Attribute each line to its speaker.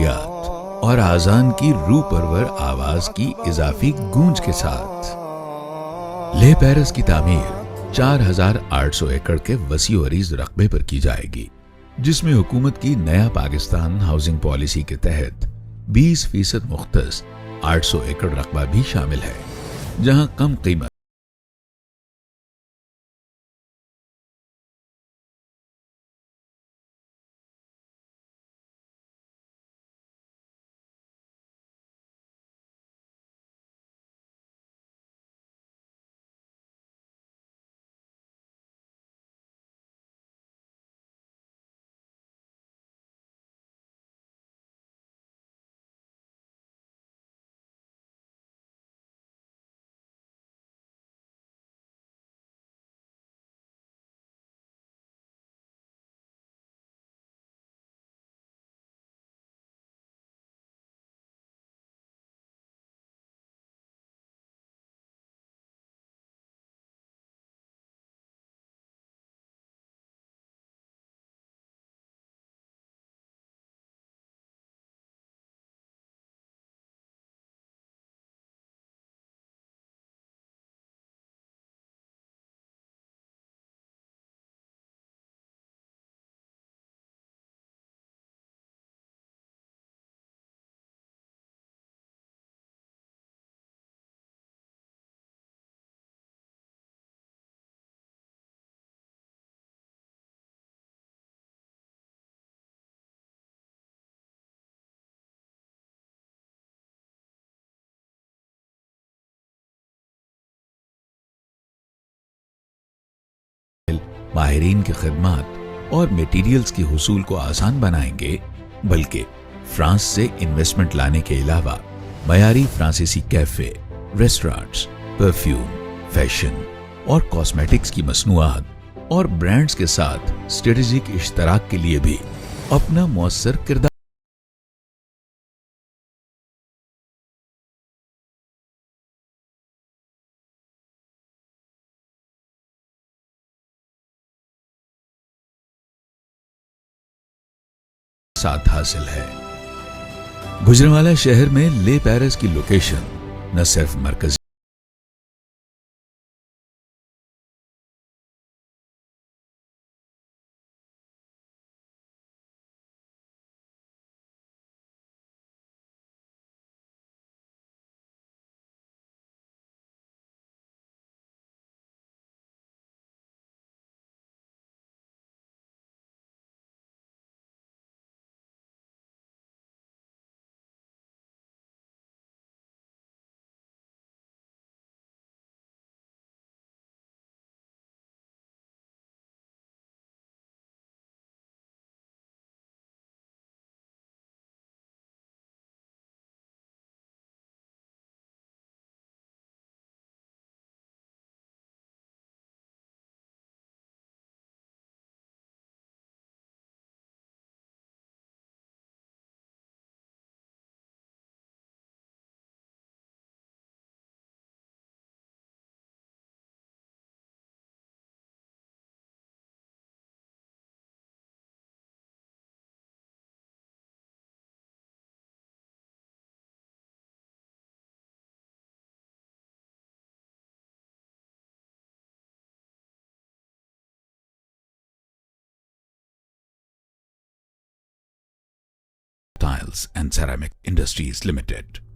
Speaker 1: नफसियात और आजान की रूह परवर आवाज की इजाफी गूंज के साथ ले पेरिस की तामीर 4,800 एकड़ के वसी अरीज रकबे पर की जाएगी, जिसमें हुकूमत की नया पाकिस्तान हाउसिंग पॉलिसी के तहत 20% मुख्तस 800 एकड़ रकबा भी शामिल है, जहां कम कीमत माहिरीन की खिदमत और मटेरियल्स की हुसूल को आसान बनाएंगे, बल्कि फ्रांस से इन्वेस्टमेंट लाने के अलावा मयारी फ्रांसीसी कैफे, रेस्टोरेंट्स, परफ्यूम, फैशन और कॉस्मेटिक्स की मसनूआत और ब्रांड्स के साथ स्ट्रेटेजिक इश्तराक के लिए भी अपना मौसर किरदार साथ हासिल है। गुजरांवाला शहर में ले पेरिस की लोकेशन न सिर्फ मरकजी Tiles and Ceramic Industries Limited.